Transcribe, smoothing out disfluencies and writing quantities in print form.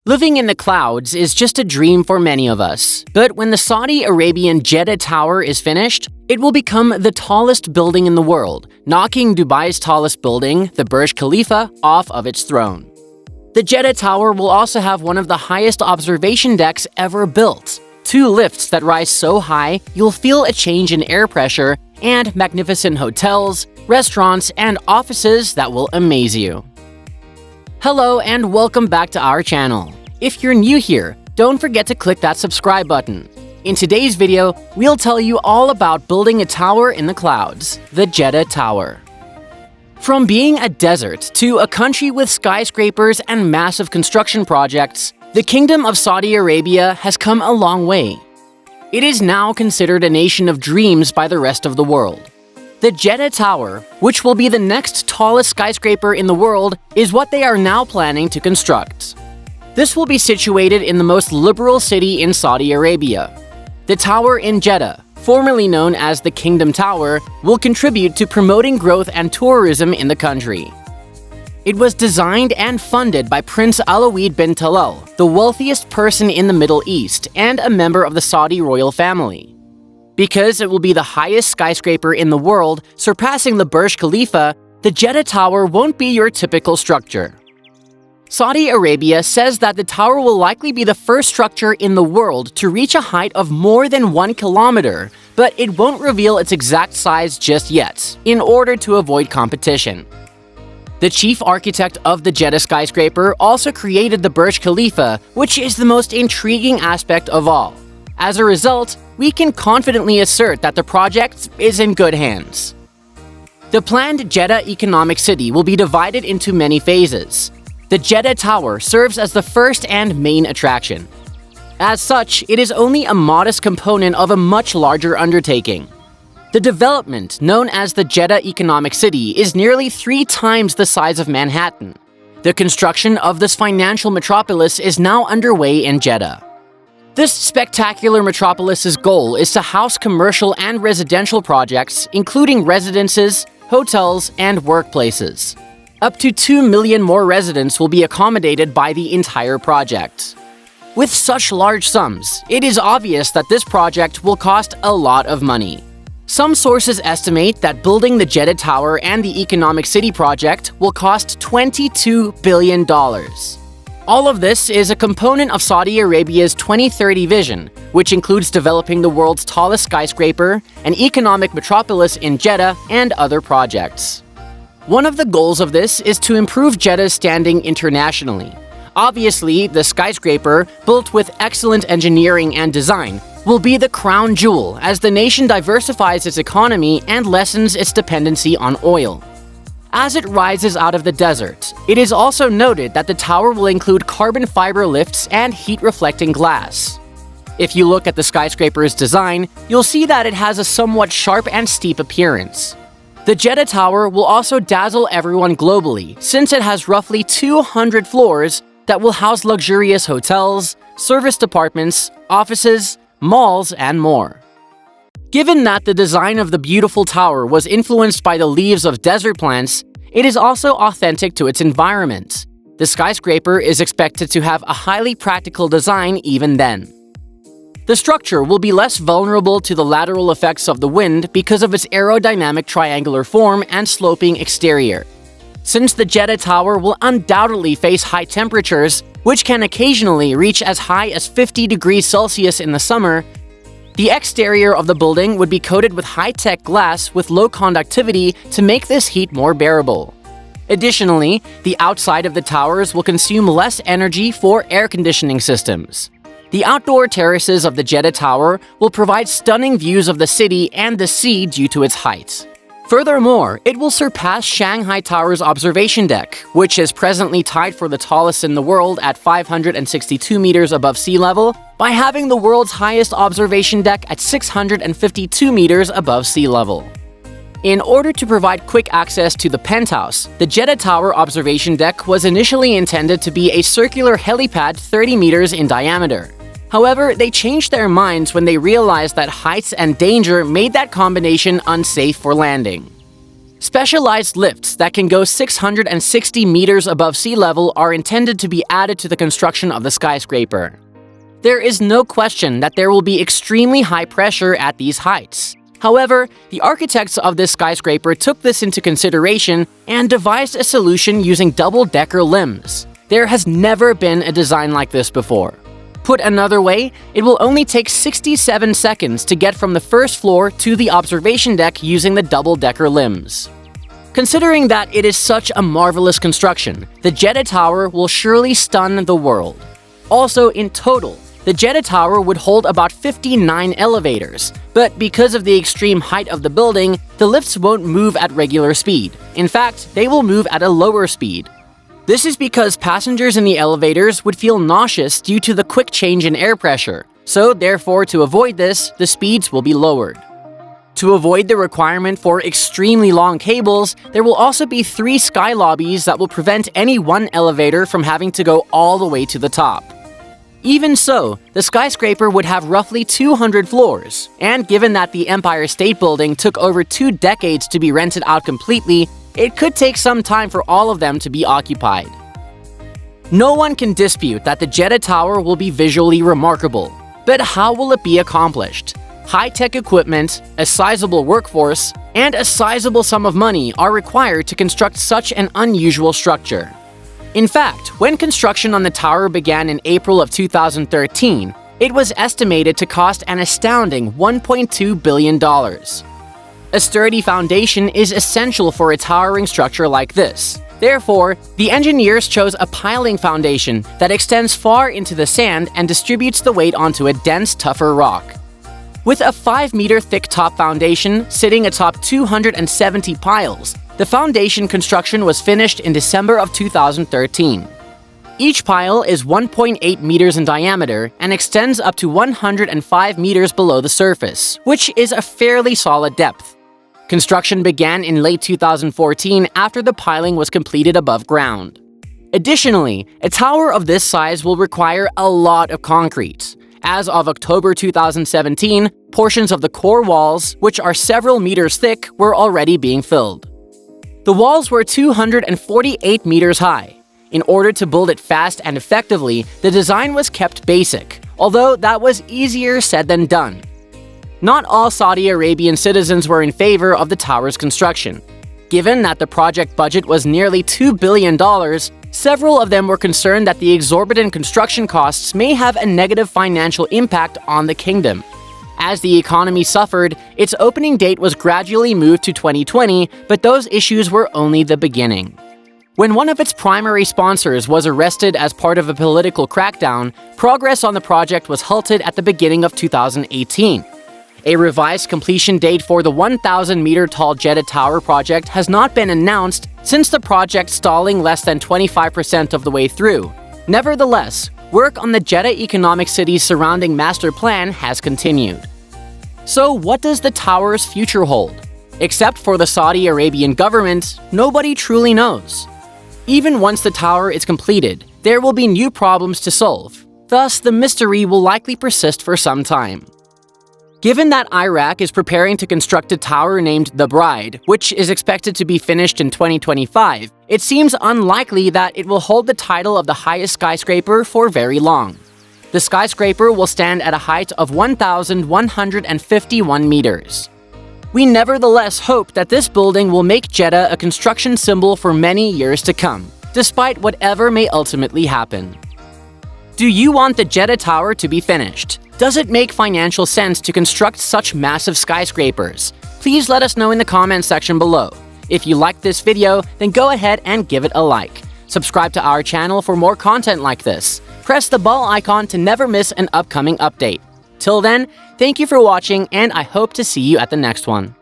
Living in the clouds is just a dream for many of us, but when the Saudi Arabian Jeddah Tower is finished, it will become the tallest building in the world, knocking Dubai's tallest building, the Burj Khalifa, off of its throne. The Jeddah Tower will also have one of the highest observation decks ever built, 2 lifts that rise so high you'll feel a change in air pressure, and magnificent hotels, restaurants, and offices that will amaze you. Hello and welcome back to our channel. If you're new here, don't forget to click that subscribe button. In today's video, we'll tell you all about building a tower in the clouds, the Jeddah Tower. From being a desert to a country with skyscrapers and massive construction projects, the Kingdom of Saudi Arabia has come a long way. It is now considered a nation of dreams by the rest of the world. The Jeddah Tower, which will be the next tallest skyscraper in the world, is what they are now planning to construct. This will be situated in the most liberal city in Saudi Arabia. The tower in Jeddah, formerly known as the Kingdom Tower, will contribute to promoting growth and tourism in the country. It was designed and funded by Prince Alawid bin Talal, the wealthiest person in the Middle East and a member of the Saudi royal family. Because it will be the highest skyscraper in the world, surpassing the Burj Khalifa, the Jeddah Tower won't be your typical structure. Saudi Arabia says that the tower will likely be the first structure in the world to reach a height of more than 1 kilometer, but it won't reveal its exact size just yet, in order to avoid competition. The chief architect of the Jeddah skyscraper also created the Burj Khalifa, which is the most intriguing aspect of all. As a result, we can confidently assert that the project is in good hands. The planned Jeddah Economic City will be divided into many phases. The Jeddah Tower serves as the first and main attraction. As such, it is only a modest component of a much larger undertaking. The development, known as the Jeddah Economic City, is nearly 3 times the size of Manhattan. The construction of this financial metropolis is now underway in Jeddah. This spectacular metropolis's goal is to house commercial and residential projects, including residences, hotels, and workplaces. Up to 2 million more residents will be accommodated by the entire project. With such large sums, it is obvious that this project will cost a lot of money. Some sources estimate that building the Jeddah Tower and the Economic City project will cost $22 billion. All of this is a component of Saudi Arabia's 2030 vision, which includes developing the world's tallest skyscraper, an economic metropolis in Jeddah, and other projects. One of the goals of this is to improve Jeddah's standing internationally. Obviously, the skyscraper, built with excellent engineering and design, will be the crown jewel as the nation diversifies its economy and lessens its dependency on oil. As it rises out of the desert, it is also noted that the tower will include carbon fiber lifts and heat-reflecting glass. If you look at the skyscraper's design, you'll see that it has a somewhat sharp and steep appearance. The Jeddah Tower will also dazzle everyone globally, since it has roughly 200 floors that will house luxurious hotels, service departments, offices, malls, and more. Given that the design of the beautiful tower was influenced by the leaves of desert plants, it is also authentic to its environment. The skyscraper is expected to have a highly practical design even then. The structure will be less vulnerable to the lateral effects of the wind because of its aerodynamic triangular form and sloping exterior. Since the Jeddah Tower will undoubtedly face high temperatures, which can occasionally reach as high as 50 degrees Celsius in the summer, the exterior of the building would be coated with high-tech glass with low conductivity to make this heat more bearable. Additionally, the outside of the towers will consume less energy for air conditioning systems. The outdoor terraces of the Jeddah Tower will provide stunning views of the city and the sea due to its height. Furthermore, it will surpass Shanghai Tower's observation deck, which is presently tied for the tallest in the world at 562 meters above sea level, by having the world's highest observation deck at 652 meters above sea level. In order to provide quick access to the penthouse, the Jeddah Tower observation deck was initially intended to be a circular helipad 30 meters in diameter. However, they changed their minds when they realized that heights and danger made that combination unsafe for landing. Specialized lifts that can go 660 meters above sea level are intended to be added to the construction of the skyscraper. There is no question that there will be extremely high pressure at these heights. However, the architects of this skyscraper took this into consideration and devised a solution using double-decker limbs. There has never been a design like this before. Put another way, it will only take 67 seconds to get from the first floor to the observation deck using the double-decker limbs. Considering that it is such a marvelous construction, the Jeddah Tower will surely stun the world. Also, in total, the Jeddah Tower would hold about 59 elevators, but because of the extreme height of the building, the lifts won't move at regular speed. In fact, they will move at a lower speed. This is because passengers in the elevators would feel nauseous due to the quick change in air pressure, so therefore to avoid this, the speeds will be lowered. To avoid the requirement for extremely long cables, there will also be 3 sky lobbies that will prevent any one elevator from having to go all the way to the top. Even so, the skyscraper would have roughly 200 floors, and given that the Empire State Building took over 2 decades to be rented out completely, it could take some time for all of them to be occupied. No one can dispute that the Jeddah Tower will be visually remarkable, but how will it be accomplished? High-tech equipment, a sizable workforce, and a sizable sum of money are required to construct such an unusual structure. In fact, when construction on the tower began in April of 2013, it was estimated to cost an astounding $1.2 billion. A sturdy foundation is essential for a towering structure like this. Therefore, the engineers chose a piling foundation that extends far into the sand and distributes the weight onto a dense, tougher rock. With a 5-meter thick top foundation sitting atop 270 piles, the foundation construction was finished in December of 2013. Each pile is 1.8 meters in diameter and extends up to 105 meters below the surface, which is a fairly solid depth. Construction began in late 2014 after the piling was completed above ground. Additionally, a tower of this size will require a lot of concrete. As of October 2017, portions of the core walls, which are several meters thick, were already being filled. The walls were 248 meters high. In order to build it fast and effectively, the design was kept basic, although that was easier said than done. Not all Saudi Arabian citizens were in favor of the tower's construction. Given that the project budget was nearly $2 billion, several of them were concerned that the exorbitant construction costs may have a negative financial impact on the kingdom. As the economy suffered, its opening date was gradually moved to 2020, but those issues were only the beginning. When one of its primary sponsors was arrested as part of a political crackdown, progress on the project was halted at the beginning of 2018. A revised completion date for the 1,000-meter-tall Jeddah Tower project has not been announced since the project stalling less than 25% of the way through. Nevertheless, work on the Jeddah Economic City's surrounding master plan has continued. So what does the tower's future hold? Except for the Saudi Arabian government, nobody truly knows. Even once the tower is completed, there will be new problems to solve. Thus, the mystery will likely persist for some time. Given that Iraq is preparing to construct a tower named The Bride, which is expected to be finished in 2025, it seems unlikely that it will hold the title of the highest skyscraper for very long. The skyscraper will stand at a height of 1,151 meters. We nevertheless hope that this building will make Jeddah a construction symbol for many years to come, despite whatever may ultimately happen. Do you want the Jeddah Tower to be finished? Does it make financial sense to construct such massive skyscrapers? Please let us know in the comments section below. If you liked this video, then go ahead and give it a like. Subscribe to our channel for more content like this. Press the bell icon to never miss an upcoming update. Till then, thank you for watching, and I hope to see you at the next one.